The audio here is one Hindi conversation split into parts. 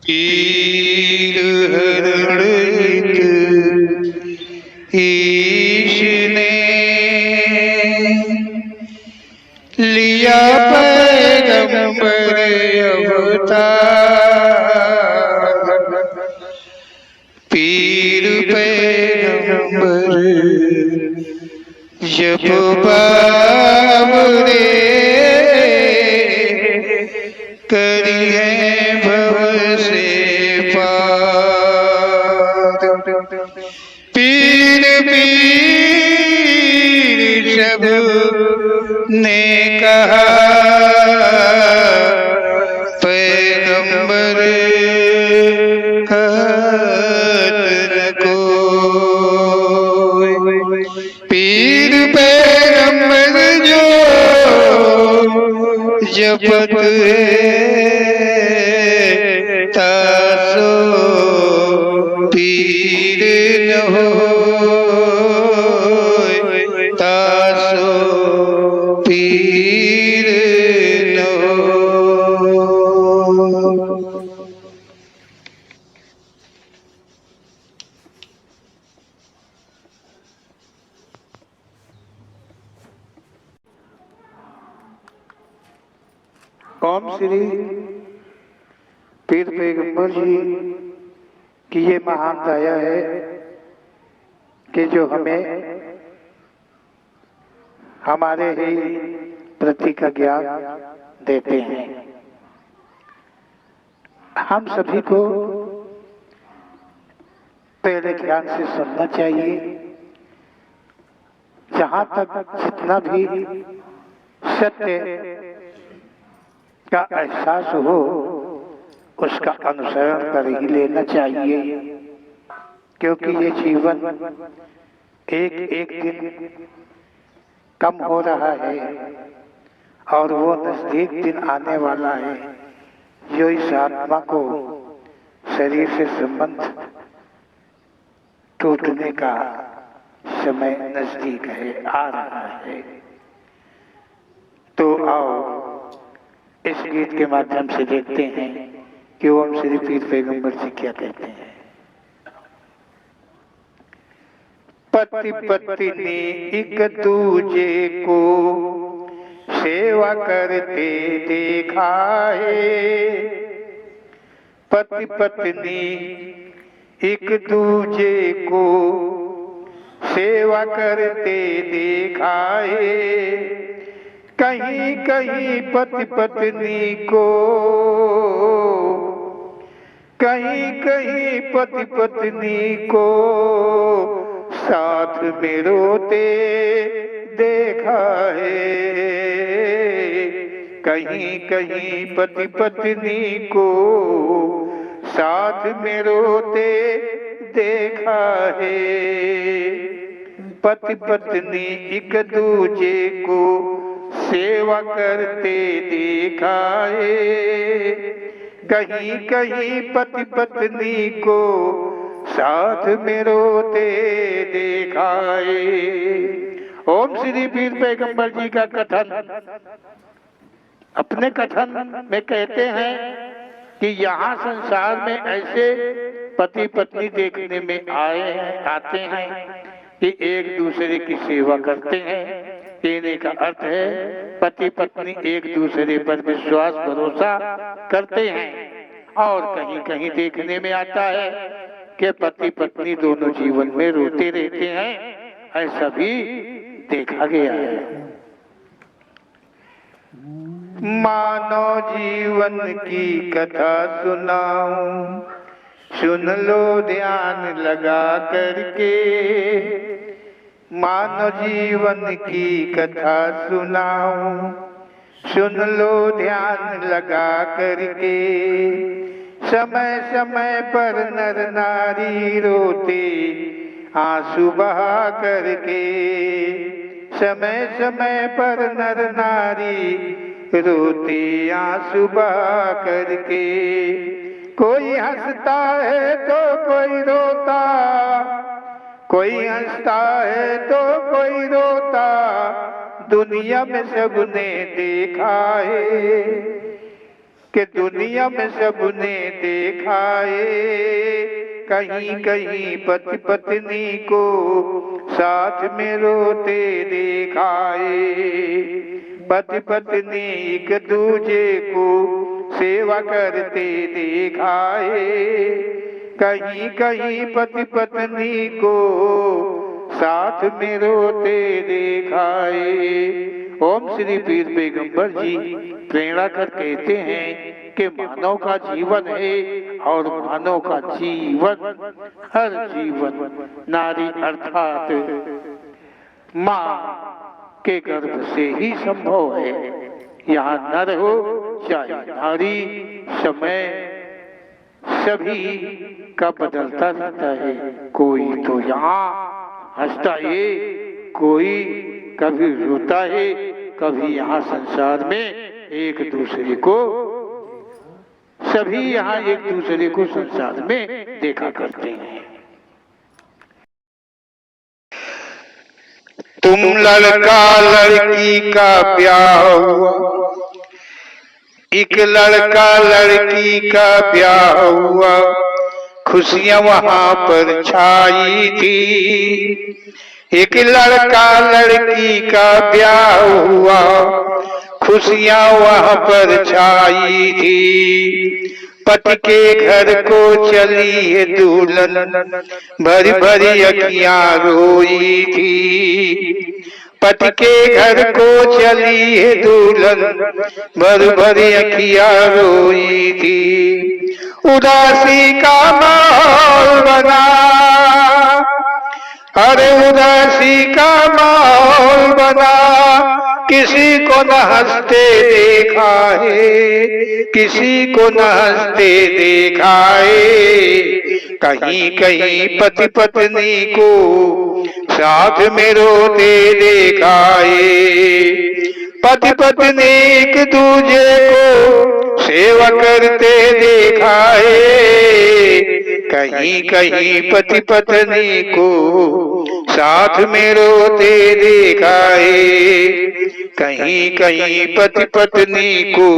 पीर हरणित ईश ने लिया पैगंबर अवतार। पीर पैगंबर जब बाबरे करी है भव से पार। पीर पीर सब ने कहा पैगंबर कहत न कोई। पीर पैगंबर जो जपत है तासो पीर न होय, तासो पीर न होय। ओम श्री पीर पैगंबर जी की ये महान दया है कि जो हमें हमारे ही प्रति का ज्ञान देते हैं। हम सभी को पहले ध्यान से सुनना चाहिए। जहां तक जितना भी सत्य का एहसास हो उसका अनुसरण कर ही लेना चाहिए, क्योंकि ये जीवन एक एक दिन कम हो रहा है और वो नजदीक दिन आने वाला है जो इस आत्मा को शरीर से संबंध टूटने का समय नजदीक है, आ रहा है। तो आओ इस गीत के माध्यम से देखते हैं कि ओम श्री पीर पैगंबर जी क्या कहते हैं। पति पत्नी एक दूजे को सेवा करते देखा है। पति पत्नी एक दूजे को सेवा करते देखा है। कहीं कहीं पति पत्नी को, कहीं कहीं पति पत्नी को साथ में रोते देखा है। कहीं कहीं पति पत्नी को साथ में रोते देखा है। पति पत्नी एक दूजे को सेवा करते देखा है। कहीं कहीं पति पत्नी को साथ में रोते देखा है। ओम श्री पीर पैगंबर जी का कथन अपने कथन में कहते हैं कि यहाँ संसार में ऐसे पति पत्नी देखने में आते हैं कि एक दूसरे की सेवा करते हैं। कहने का अर्थ है पति पत्नी एक दूसरे पर विश्वास भरोसा करते हैं। और कहीं कहीं देखने में आता है कि पति पत्नी दोनों जीवन में रोते रहते हैं, ऐसा भी देखा गया है। मानव जीवन की कथा सुनाऊं, सुन लो ध्यान लगा करके। मानव जीवन की कथा सुनाऊं, सुन लो ध्यान लगा करके। समय समय पर नर नारी रोते आंसू बहा करके। समय समय पर नर नारी रोते आंसू बहा करके। कोई हंसता है तो कोई रोता, कोई हंसता है तो कोई रोता, दुनिया में सबने देखा है। कि दुनिया में सबने देखा है, कहीं कहीं पति पत्नी को साथ में रोते देखा है। पति पत्नी एक दूजे को सेवा करते देखा है, कहीं कहीं पति पत्नी को साथ में रोते देखा है। ओम श्री पीर पैगंबर जी प्रेरणा कर कहते हैं कि मानव का जीवन है और मानव का जीवन, हर जीवन नारी अर्थात माँ के गर्भ से ही संभव है। यहाँ नर हो चाहे नारी, समय सभी का बदलता रहता है। कोई तो यहाँ हंसता है, कोई कभी रोता है, कभी यहाँ संसार में एक दूसरे को, सभी यहाँ एक दूसरे को संसार में देखा करते हैं। तुम लड़का लड़की का ब्याह हुआ, एक लड़का लड़की का ब्याह हुआ, खुशियां वहां पर छाई थी। एक लड़का लड़की का ब्याह हुआ, खुशियां वहां पर छाई थी। पति के घर को चली है दुल्हन, भरी भरी अखियां रोई थी। पति के घर को चली है दुल्हन, भरी भरी अखियां रोई थी। उदासी का माहौल बना, अरे उदासी का माहौल बना, किसी को न हंसते देखा है, किसी को न हंसते देखा है। कहीं कहीं पति पत्नी को साथ में रोते देखा है। पति पत्नी एक दूजे को सेवा करते देखा है। कहीं कहीं पति पत्नी को साथ में रोते देखा है। कहीं कहीं पति पत्नी को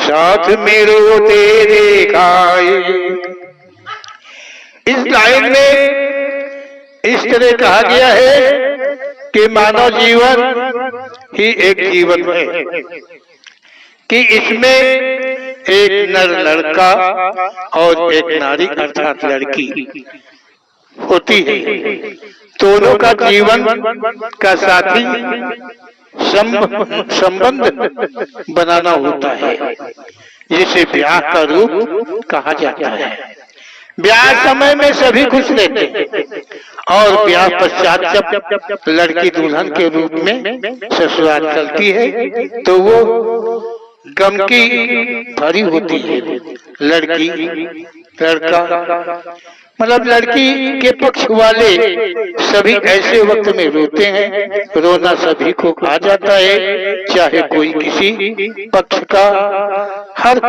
साथ में रोते देखा है। इस लाइन में इस तरह कहा गया है कि मानव जीवन ही एक जीवन है, कि इसमें एक नर लड़का और एक नारी अर्थात लड़की होती है। दोनों का जीवन का साथी संबंध बनाना होता है, जिसे ब्याह का रूप कहा जाता है। ब्याह समय में सभी खुश रहते हैं और ब्याह पश्चात जब लड़की दुल्हन के रूप में ससुराल चलती है तो वो गम की भरी होती है। लड़की लड़का मतलब लड़की के पक्ष वाले सभी ऐसे वक्त में रोते हैं, रोना सभी को आ जाता है, चाहे कोई किसी पक्ष का, हर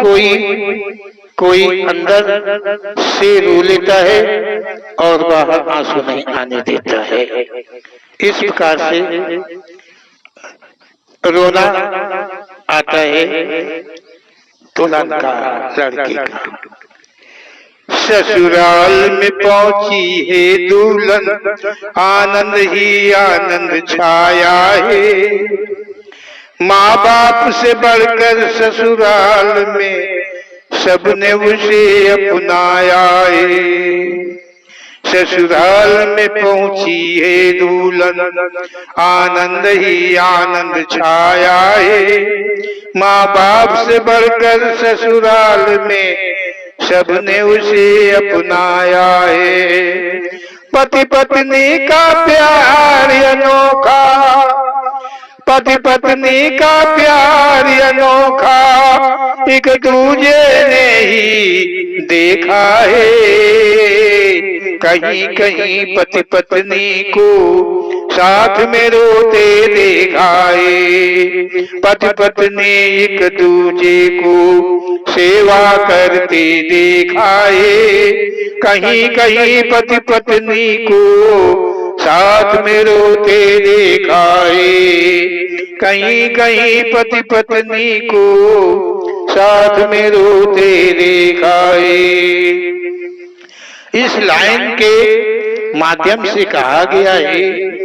कोई अंदर से रो लेता है और बाहर आंसू नहीं आने देता है। इस प्रकार से रोना आता है दुल्हन का, लड़की का। ससुराल में पहुंची है दुल्हन, आनंद ही आनंद छाया है। माँ बाप से बढ़कर ससुराल में सबने उसे अपनाया है। ससुराल में पहुंची है दुल्हन, आनंद ही आनंद छाया है। माँ बाप से बढ़कर ससुराल में सबने उसे अपनाया है। पति पत्नी का प्यार अनोखा, पति पत्नी का प्यार अनोखा, एक दूजे ने ही देखा है। कहीं कहीं पति पत्नी को साथ में रोते देखा है। पति पत्नी एक दूजे को सेवा करते देखा है। कहीं कहीं पति पत्नी को साथ में रोते देखा है। कहीं कहीं पति पत्नी को साथ में रोते दिखाए। इस लाइन के माध्यम से कहा गया है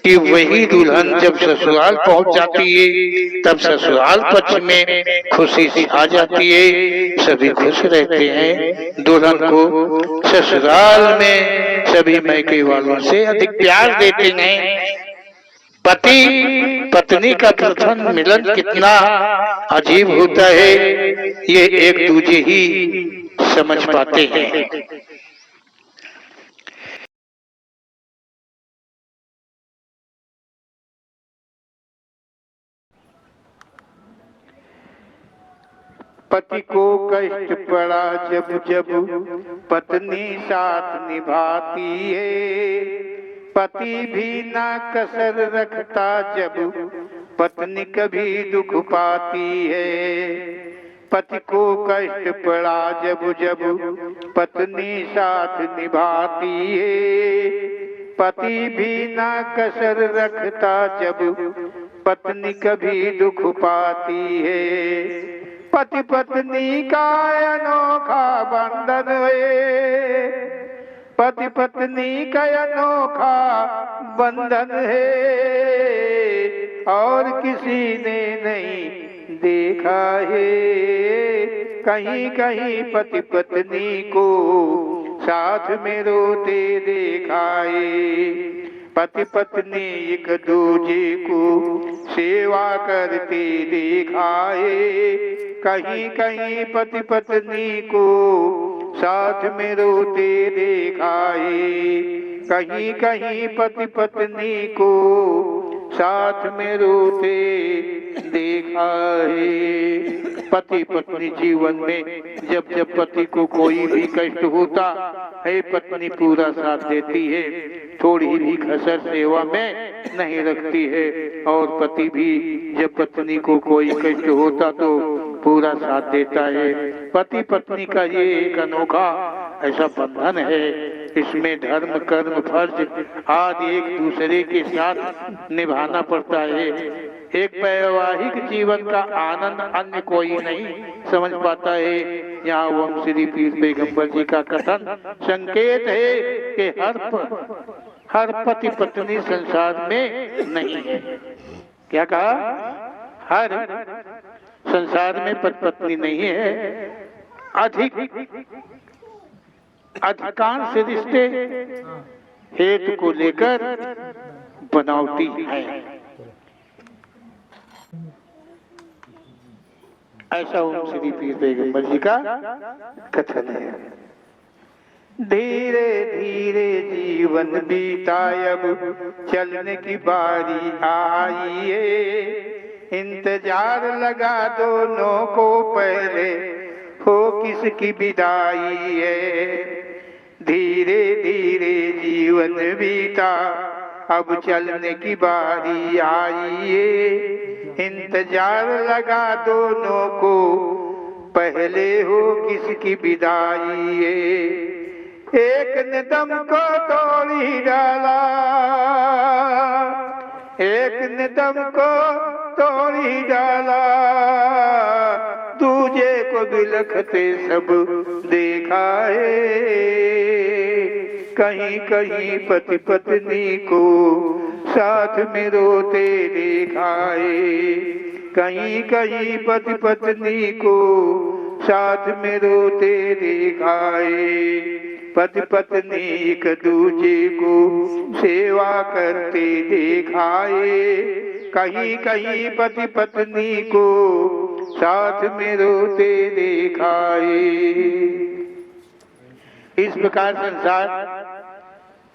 कि वही दुल्हन जब ससुराल पहुंच जाती है तब ससुराल पक्ष में खुशी सी आ जाती है, सभी खुश रहते हैं। दुल्हन को ससुराल में सभी मायके वालों से अधिक प्यार देते हैं। पति पत्नी का प्रथम मिलन कितना अजीब होता है, ये एक दूजे ही समझ पाते हैं। पति को कष्ट पड़ा जब जब पत्नी साथ निभाती है, पति भी ना कसर रखता जब पत्नी कभी दुख पाती है। पति को कष्ट पड़ा जब जब पत्नी साथ निभाती है, पति भी ना कसर रखता जब पत्नी कभी दुख पाती है। पति पत्नी का अनोखा बंधन है, पति पत्नी का अनोखा बंधन है, और किसी ने नहीं देखा है। कहीं कहीं पति पत्नी को साथ में रोते देखा है। पति पत्नी एक दूजे को सेवा करते देखा है। कहीं कहीं पति पत्नी को साथ में रोते देखा है। कहीं कहीं पति पत्नी को साथ में रोते देखा है। पति पत्नी जीवन में जब जब पति को कोई भी कष्ट होता है, पत्नी पूरा साथ देती है, थोड़ी भी कसर सेवा में नहीं रखती है। और पति भी जब पत्नी को कोई कष्ट होता तो पूरा साथ देता है। पति पत्नी का ये एक अनोखा ऐसा बंधन है, इसमें धर्म कर्म फर्ज आदि एक दूसरे के साथ निभाना पड़ता है। एक वैवाहिक जीवन का आनंद अन्य कोई नहीं समझ पाता है। यहाँ ओम श्री पीर पैगंबर जी का कथन संकेत है कि हर पति पत्नी संसार में नहीं है। क्या कहा? हर संसार में पति पत्नी नहीं है। अधिकांश रिश्ते हेतु को लेकर बनावटी है, ऐसा ओम श्री पीर पैगंबर जी का कथन है। धीरे धीरे जीवन बीता, अब चलने की बारी आई है। इंतजार लगा दोनों को, पहले हो किसकी विदाई है। धीरे धीरे जीवन बीता, अब चलने की बारी आई है। इंतजार लगा दोनों को, पहले हो किसकी विदाई है। एक ने दम को तोड़ ही डाला, एक ने दम को तोड़ ही डाला, दूजे को बिलखते सब देखा है। कहीं कहीं पति पत्नी को साथ में रोते देखा है। कहीं कहीं पति पत्नी को साथ में रोते देखा है। पति पत्नी एक दूजे को सेवा करते देखा है। कहीं कहीं पति पत्नी को साथ में रोते देखा है। इस प्रकार संसार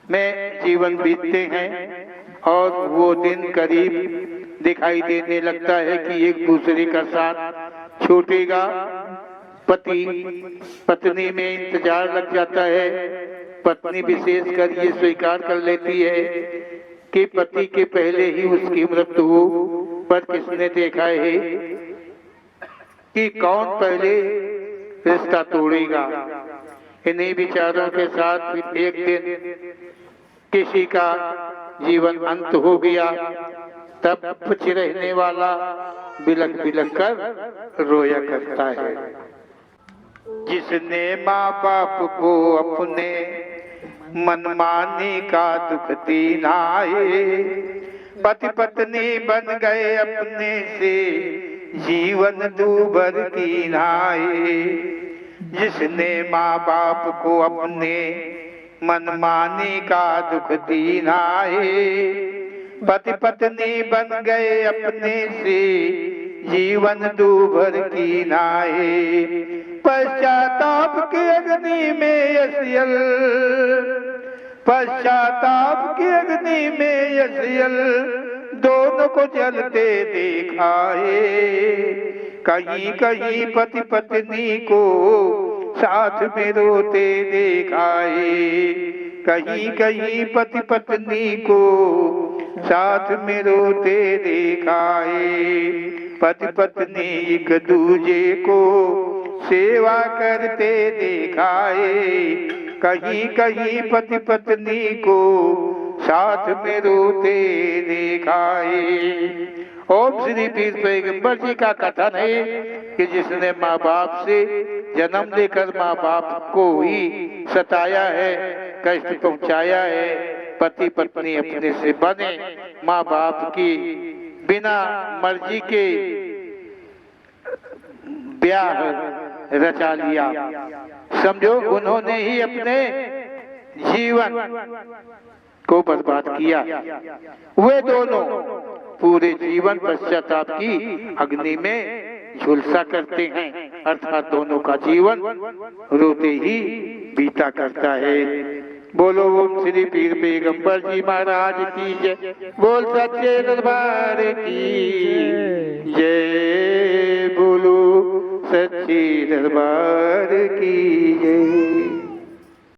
में जीवन बीतते हैं और वो दिन करीब दिखाई देने लगता है कि एक दूसरे का साथ छूटेगा। पति पत्नी में इंतजार लग जाता है। पत्नी विशेषकर ये स्वीकार कर लेती है कि पति के पहले ही उसकी मृत्यु हो, पर किसने देखा है कि कौन पहले रिश्ता तोड़ेगा। इन्हीं विचारों के साथ फिर एक दिन किसी का जीवन अंत हो गया, तब कुछ रहने वाला बिलक बिलक कर रोया करता है। जिसने माँ बाप को अपने मनमानी का दुख दीनाए, पति पत्नी बन गए अपने से जीवन दूभर की नाए। जिसने माँ बाप को अपने मनमानी का दुख दीनाए, पति पत्नी बन गए अपने से जीवन दूभर की नाए। पश्चाताप की अग्नि में यसियल, पश्चाताप की अग्नि में यसियल दोनों को जलते देखा है। कहीं कहीं पति पत्नी को साथ में रोते देखा है। कहीं कहीं पति पत्नी को साथ में रोते देखा है। पति पत्नी एक दूजे को सेवा करते देखा है। कहीं कहीं पति पत्नी को साथ में रोते देखा है। ओम श्री पीर पैगंबर जी का कथन है कि जिसने माँ बाप से जन्म लेकर माँ बाप को ही सताया है, कष्ट पहुँचाया है, पति पत्नी अपने से बने माँ बाप की बिना मर्जी के ब्याह रचा लिया, समझो उन्होंने ही अपने जीवन को बर्बाद किया। वे दोनों पूरे जीवन पश्चाताप की अग्नि में झुलसा करते हैं, अर्थात दोनों का जीवन रोते ही बीता करता है। बोलो ओम श्री पीर पैगंबर जी महाराज की जय। बोल सच्चे दरबार की जय। बोलो सच्चे दरबार की